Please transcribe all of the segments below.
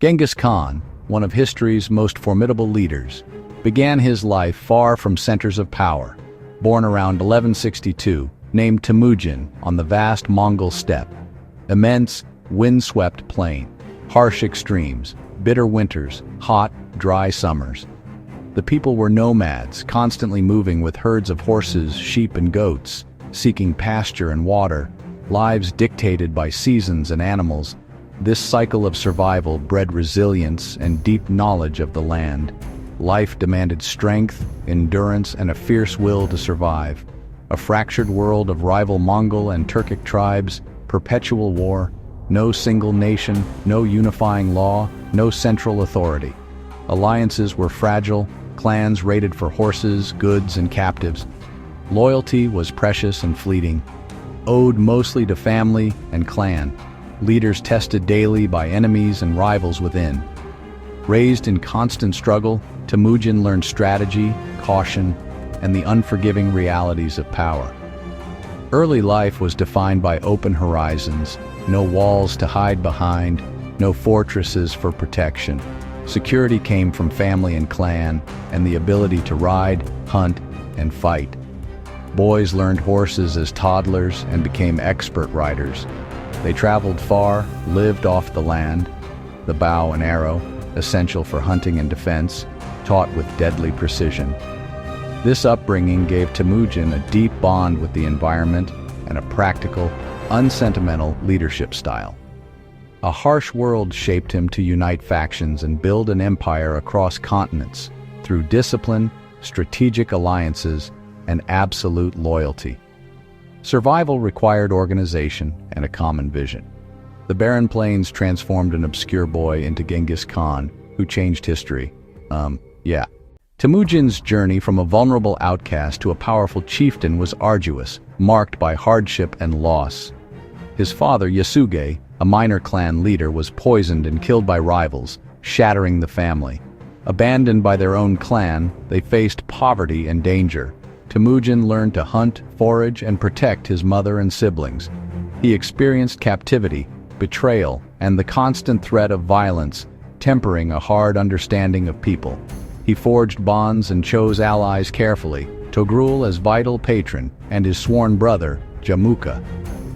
Genghis Khan, one of history's most formidable leaders, began his life far from centers of power. Born around 1162, named Temujin on the vast Mongol steppe. Immense, wind-swept plain, harsh extremes, bitter winters, hot, dry summers. The people were nomads, constantly moving with herds of horses, sheep, and goats, seeking pasture and water, lives dictated by seasons and animals. This cycle of survival bred resilience and deep knowledge of the land. Life demanded strength, endurance, and a fierce will to survive. A fractured world of rival Mongol and Turkic tribes, perpetual war, no single nation, no unifying law, no central authority. Alliances were fragile, clans raided for horses, goods, and captives. Loyalty was precious and fleeting, owed mostly to family and clan. Leaders tested daily by enemies and rivals within. Raised in constant struggle, Temujin learned strategy, caution, and the unforgiving realities of power. Early life was defined by open horizons, no walls to hide behind, no fortresses for protection. Security came from family and clan, and the ability to ride, hunt, and fight. Boys learned horses as toddlers and became expert riders. They traveled far, lived off the land. The bow and arrow, essential for hunting and defense, taught with deadly precision. This upbringing gave Temujin a deep bond with the environment and a practical, unsentimental leadership style. A harsh world shaped him to unite factions and build an empire across continents through discipline, strategic alliances, and absolute loyalty. Survival required organization and a common vision. The barren plains transformed an obscure boy into Genghis Khan, who changed history. Temujin's journey from a vulnerable outcast to a powerful chieftain was arduous, marked by hardship and loss. His father, Yasuge, a minor clan leader, was poisoned and killed by rivals, shattering the family. Abandoned by their own clan, they faced poverty and danger. Temujin learned to hunt, forage, and protect his mother and siblings. He experienced captivity, betrayal, and the constant threat of violence, tempering a hard understanding of people. He forged bonds and chose allies carefully, Togrul as vital patron and his sworn brother, Jamuka.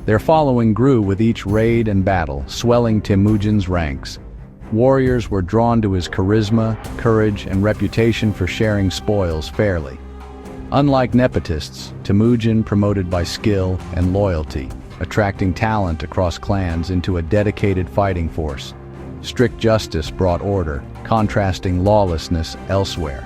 Their following grew with each raid and battle, swelling Temujin's ranks. Warriors were drawn to his charisma, courage, and reputation for sharing spoils fairly. Unlike nepotists, Temujin promoted by skill and loyalty, attracting talent across clans into a dedicated fighting force. Strict justice brought order, contrasting lawlessness elsewhere.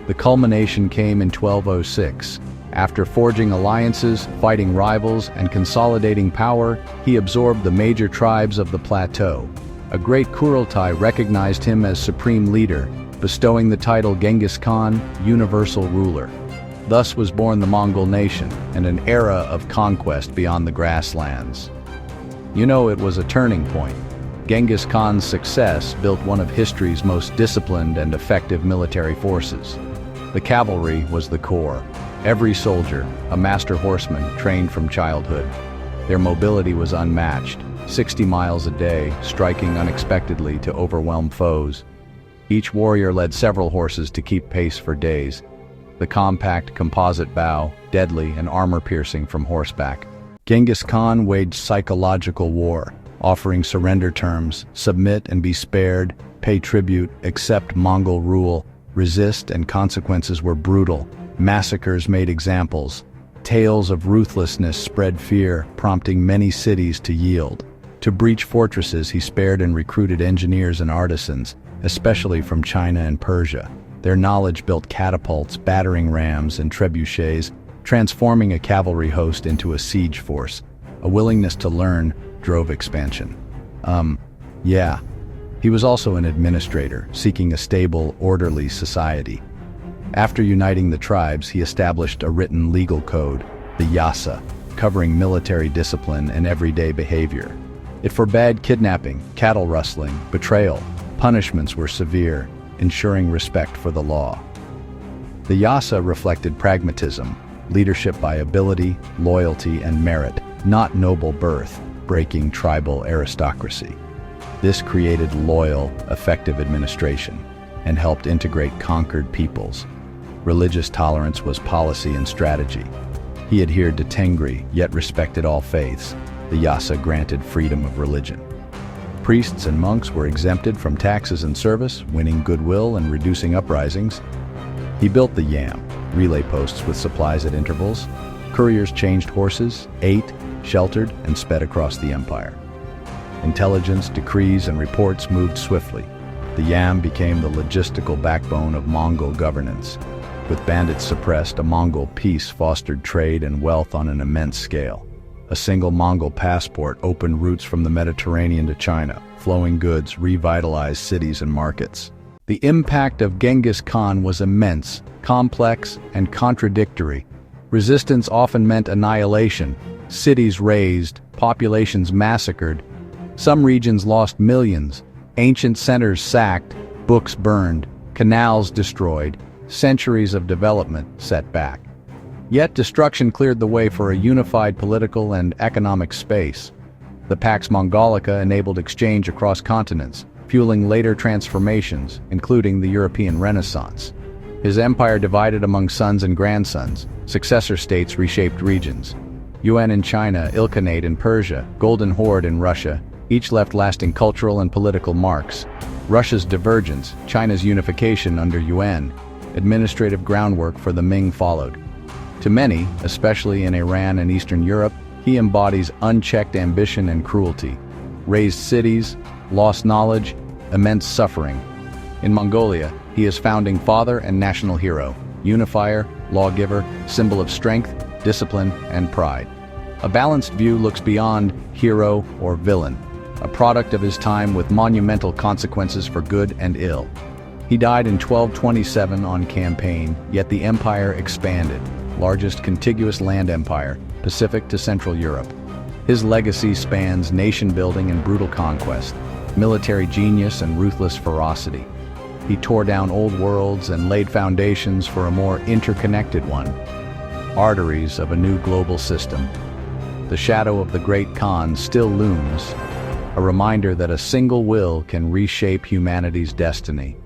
The culmination came in 1206. After forging alliances, fighting rivals, and consolidating power, he absorbed the major tribes of the plateau. A great Kurultai recognized him as supreme leader, bestowing the title Genghis Khan, universal ruler. Thus was born the Mongol nation, and an era of conquest beyond the grasslands. It was a turning point. Genghis Khan's success built one of history's most disciplined and effective military forces. The cavalry was the core. Every soldier, a master horseman trained from childhood. Their mobility was unmatched, 60 miles a day, striking unexpectedly to overwhelm foes. Each warrior led several horses to keep pace for days. The compact composite bow, deadly and armor-piercing from horseback. Genghis Khan waged psychological war, offering surrender terms, submit and be spared, pay tribute, accept Mongol rule, resist, and consequences were brutal. Massacres made examples. Tales of ruthlessness spread fear, prompting many cities to yield. To breach fortresses, he spared and recruited engineers and artisans, especially from China and Persia. Their knowledge built catapults, battering rams, and trebuchets, transforming a cavalry host into a siege force. A willingness to learn drove expansion. He was also an administrator, seeking a stable, orderly society. After uniting the tribes, he established a written legal code, the Yasa, covering military discipline and everyday behavior. It forbade kidnapping, cattle rustling, betrayal. Punishments were severe, ensuring respect for the law. The Yasa reflected pragmatism, leadership by ability, loyalty, and merit, not noble birth, breaking tribal aristocracy. This created loyal, effective administration and helped integrate conquered peoples. Religious tolerance was policy and strategy. He adhered to Tengri, yet respected all faiths. The Yasa granted freedom of religion. Priests and monks were exempted from taxes and service, winning goodwill and reducing uprisings. He built the Yam, relay posts with supplies at intervals. Couriers changed horses, ate, sheltered, and sped across the empire. Intelligence, decrees, and reports moved swiftly. The Yam became the logistical backbone of Mongol governance. With bandits suppressed, a Mongol peace fostered trade and wealth on an immense scale. A single Mongol passport opened routes from the Mediterranean to China. Flowing goods revitalized cities and markets. The impact of Genghis Khan was immense, complex, and contradictory. Resistance often meant annihilation. Cities razed, populations massacred. Some regions lost millions. Ancient centers sacked, books burned, canals destroyed, centuries of development set back. Yet destruction cleared the way for a unified political and economic space. The Pax Mongolica enabled exchange across continents, fueling later transformations, including the European Renaissance. His empire divided among sons and grandsons. Successor states reshaped regions. Yuan in China, Ilkhanate in Persia, Golden Horde in Russia, each left lasting cultural and political marks. Russia's divergence, China's unification under Yuan, administrative groundwork for the Ming followed. To many, especially in Iran and Eastern Europe, he embodies unchecked ambition and cruelty. Razed cities, lost knowledge, immense suffering. In Mongolia, he is founding father and national hero, unifier, lawgiver, symbol of strength, discipline, and pride. A balanced view looks beyond hero or villain, a product of his time with monumental consequences for good and ill. He died in 1227 on campaign, yet the empire expanded, largest contiguous land empire, Pacific to Central Europe. His legacy spans nation-building and brutal conquest, military genius and ruthless ferocity. He tore down old worlds and laid foundations for a more interconnected one, arteries of a new global system. The shadow of the great Khan still looms, a reminder that a single will can reshape humanity's destiny.